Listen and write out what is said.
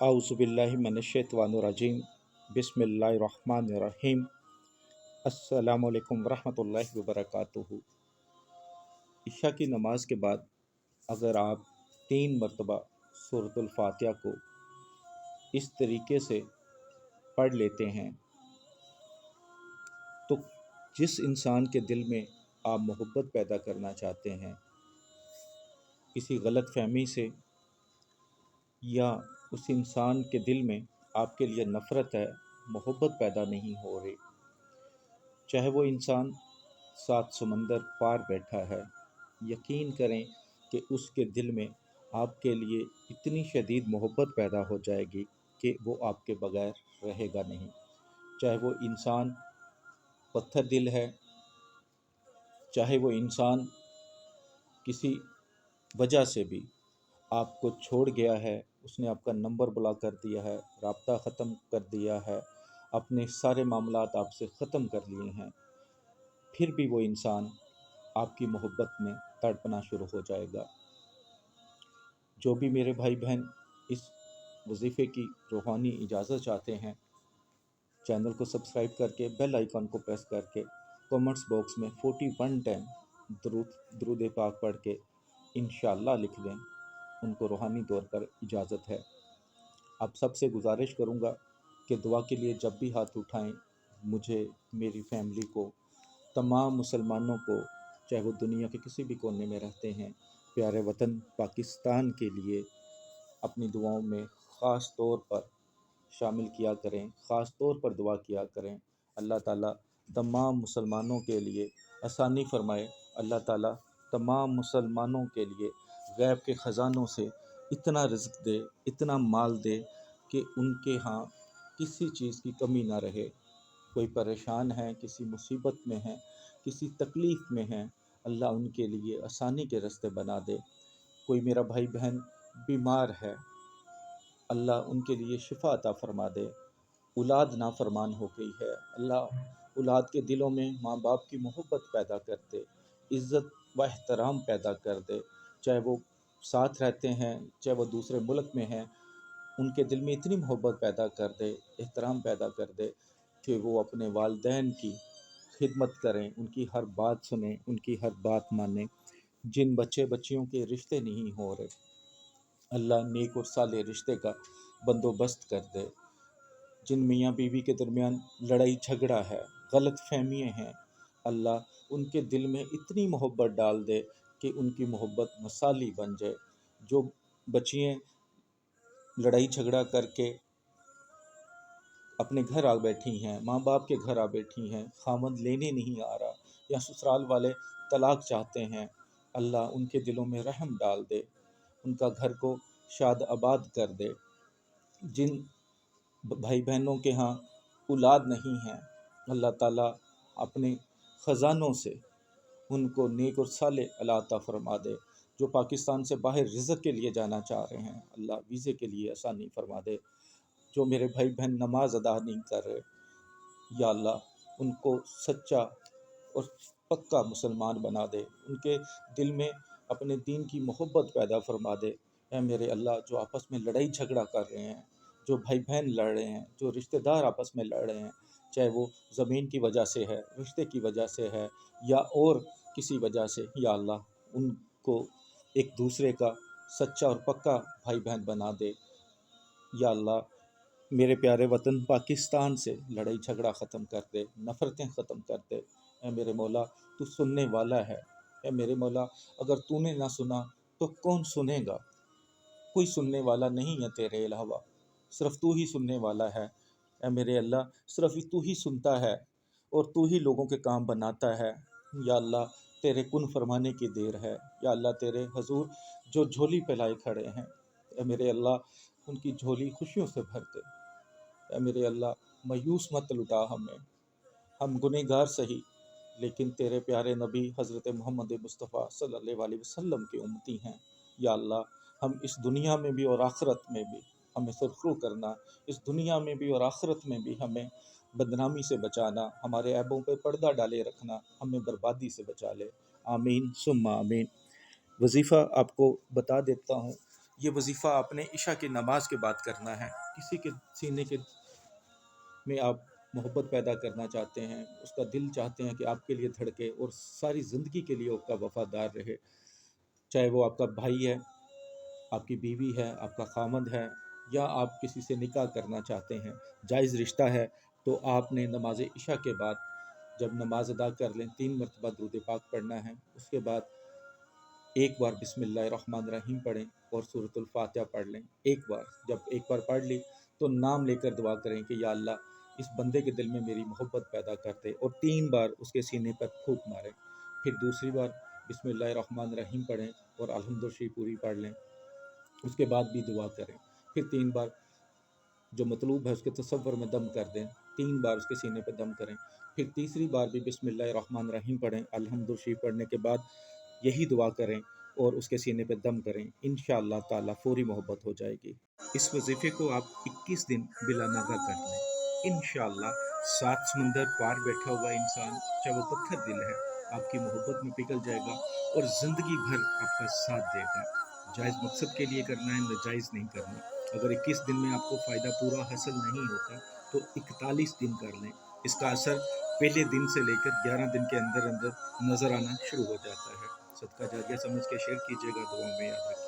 आउज़ु बिल्लाहि मिनश्शैतानिर्रजीम बिस्मिल्लाहिर्रहमानिर्रहीम अस्सलामु अलैकुम वरहमतुल्लाहि वबरकातुहू। इशा की नमाज के बाद अगर आप 3 मरतबा सूरतुल फातिहा को इस तरीके से पढ़ लेते हैं तो जिस इंसान के दिल में आप मोहब्बत पैदा करना चाहते हैं, किसी गलत फहमी से या उस इंसान के दिल में आपके लिए नफ़रत है, मोहब्बत पैदा नहीं हो रही, चाहे वो इंसान 7 समंदर पार बैठा है, यकीन करें कि उसके दिल में आपके लिए इतनी शदीद मोहब्बत पैदा हो जाएगी कि वो आपके बगैर रहेगा नहीं। चाहे वो इंसान पत्थर दिल है, चाहे वो इंसान किसी वजह से भी आपको छोड़ गया है, उसने आपका नंबर ब्लॉक कर दिया है, राब्ता ख़त्म कर दिया है, अपने सारे मामलात आपसे ख़त्म कर लिए हैं, फिर भी वो इंसान आपकी मोहब्बत में तड़पना शुरू हो जाएगा। जो भी मेरे भाई बहन इस वजीफ़े की रूहानी इजाज़त चाहते हैं, चैनल को सब्सक्राइब करके बेल आइकन को प्रेस करके कमेंट्स बॉक्स में 41 टाइम दुरूद पाक पढ़ के इंशाअल्लाह लिख दें, उनको रूहानी तौर पर इजाज़त है। आप सबसे गुजारिश करूँगा कि दुआ के लिए जब भी हाथ उठाएं, मुझे, मेरी फैमिली को, तमाम मुसलमानों को, चाहे वो दुनिया के किसी भी कोने में रहते हैं, प्यारे वतन पाकिस्तान के लिए अपनी दुआओं में ख़ास तौर पर शामिल किया करें, ख़ास तौर पर दुआ किया करें। अल्लाह ताला तमाम मुसलमानों के लिए आसानी फ़रमाए। अल्लाह ताला तमाम मुसलमानों के लिए गैब के ख़ज़ानों से इतना रिज़्क़ दे, इतना माल दे कि उनके यहाँ किसी चीज़ की कमी ना रहे। कोई परेशान है, किसी मुसीबत में है, किसी तकलीफ़ में है, अल्लाह उनके लिए आसानी के रास्ते बना दे। कोई मेरा भाई बहन बीमार है, अल्लाह उनके लिए शिफा अता फ़रमा दे। औलाद नाफरमान हो गई है, अल्लाह औलाद के दिलों में माँ बाप की मोहब्बत पैदा कर दे, इज़्ज़त व एहतराम पैदा कर दे। चाहे वो साथ रहते हैं, चाहे वो दूसरे मुल्क में हैं, उनके दिल में इतनी मोहब्बत पैदा कर दे, एहतराम पैदा कर दे कि वो अपने वालिदैन की खिदमत करें, उनकी हर बात सुनें, उनकी हर बात मानें। जिन बच्चे बच्चियों के रिश्ते नहीं हो रहे, अल्लाह नेक और साले रिश्ते का बंदोबस्त कर दे। जिन मियाँ बीवी के दरमियान लड़ाई झगड़ा है, गलत फहमियाँ हैं, अल्लाह उनके दिल में इतनी मोहब्बत डाल दे कि उनकी मोहब्बत मसाली बन जाए। जो बच्चियाँ लड़ाई झगड़ा करके अपने घर आ बैठी हैं, माँ बाप के घर आ बैठी हैं, खामद लेने नहीं आ रहा या ससुराल वाले तलाक चाहते हैं, अल्लाह उनके दिलों में रहम डाल दे, उनका घर को शाद आबाद कर दे। जिन भाई बहनों के यहाँ औलाद नहीं हैं, अल्लाह ताला अपने ख़ज़ानों से उनको नेक और साले अता फ़रमा दे। जो पाकिस्तान से बाहर रिज़्क़ के लिए जाना चाह रहे हैं, अल्लाह वीज़े के लिए आसानी फ़रमा दे। जो मेरे भाई बहन नमाज अदा नहीं कर रहे, या अल्लाह उनको सच्चा और पक्का मुसलमान बना दे, उनके दिल में अपने दीन की मोहब्बत पैदा फ़रमा दे। ऐ मेरे अल्लाह, जो आपस में लड़ाई झगड़ा कर रहे हैं, जो भाई बहन लड़ रहे हैं, जो रिश्तेदार आपस में लड़ रहे हैं, चाहे वो ज़मीन की वजह से है, रिश्ते की वजह से है या और किसी वजह से, या अल्लाह उनको एक दूसरे का सच्चा और पक्का भाई बहन बना दे। या अल्लाह मेरे प्यारे वतन पाकिस्तान से लड़ाई झगड़ा ख़त्म कर दे, नफ़रतें ख़त्म कर दे। ऐ मेरे मौला, तू सुनने वाला है। ऐ मेरे मौला, अगर तूने ना सुना तो कौन सुनेगा? कोई सुनने वाला नहीं है तेरे अलावा, सिर्फ़ तू ही सुनने वाला है। ऐ मेरे अल्लाह, सिर्फ़ तू ही सुनता है और तू ही लोगों के काम बनाता है। या अल्लाह, तेरे कुन फरमाने की देर है। या अल्लाह, तेरे हजूर जो झोली फैलाए खड़े हैं, ऐ मेरे अल्लाह, उनकी झोली खुशियों से भर दे। ऐ मेरे अल्लाह, मायूस मत लुटा हमें, हम गुनहगार सही, लेकिन तेरे प्यारे नबी हज़रत मोहम्मद मुस्तफ़ा सल्लल्लाहु अलैहि वसल्लम के उम्मती हैं। या अल्लाह, हम इस दुनिया में भी और आखिरत में भी हमें सुरख़रू करना, इस दुनिया में भी और आखिरत में भी हमें बदनामी से बचाना, हमारे ऐबों पर पर्दा डाले रखना, हमें बर्बादी से बचा ले। आमीन सुम्मा आमीन। वजीफ़ा आपको बता देता हूँ یہ وظیفہ آپ نے عشاء کی نماز کے بعد کرنا ہے۔ کسی کے سینے کے میں آپ محبت پیدا کرنا چاہتے ہیں، اس کا دل چاہتے ہیں کہ آپ کے لیے دھڑکے اور ساری زندگی کے لیے آپ کا وفادار رہے، چاہے وہ آپ کا بھائی ہے، آپ کی بیوی ہے، آپ کا خامند ہے، یا آپ کسی سے نکاح کرنا چاہتے ہیں، جائز رشتہ ہے، تو آپ نے نماز عشاء کے بعد جب نماز ادا کر لیں 3 مرتبہ درود پاک پڑھنا ہے، اس کے بعد ایک بار بسم اللہ الرحمن الرحیم پڑھیں اور سورۃ الفاتحہ پڑھ لیں۔ جب ایک بار پڑھ لی تو نام لے کر دعا کریں کہ یا اللہ اس بندے کے دل میں میری محبت پیدا کر دے، اور 3 بار اس کے سینے پر پھونک ماریں۔ پھر دوسری بار بسم اللہ الرحمن الرحیم پڑھیں اور الحمد شریف پوری پڑھ لیں، اس کے بعد بھی دعا کریں۔ پھر 3 بار جو مطلوب ہے اس کے تصور میں دم کر دیں، 3 بار اس کے سینے پہ دم کریں۔ پھر تیسری بار بھی بسم اللہ الرحمن الرحیم پڑھیں، الحمد شریف پڑھنے کے بعد یہی دعا کریں اور اس کے سینے پہ دم کریں، انشاءاللہ تعالیٰ فوری محبت ہو جائے گی۔ اس وظیفے کو آپ 21 دن بلا ناغہ کر لیں، انشاءاللہ 7 سمندر پار بیٹھا ہوا انسان، چاہے وہ پتھر دل ہے، آپ کی محبت میں پگھل جائے گا اور زندگی بھر آپ کا ساتھ دے گا۔ جائز مقصد کے لیے کرنا ہے، ناجائز نہیں کرنا۔ اگر 21 دن میں آپ کو فائدہ پورا حاصل نہیں ہوتا تو 41 دن کر لیں، اس کا اثر پہلے دن سے لے کر 11 دن کے اندر اندر نظر آنا شروع ہو جاتا ہے۔ صدقہ جاریہ سمجھ کے شیئر کیجیے گا، دعاؤں میں یاد رکھیے۔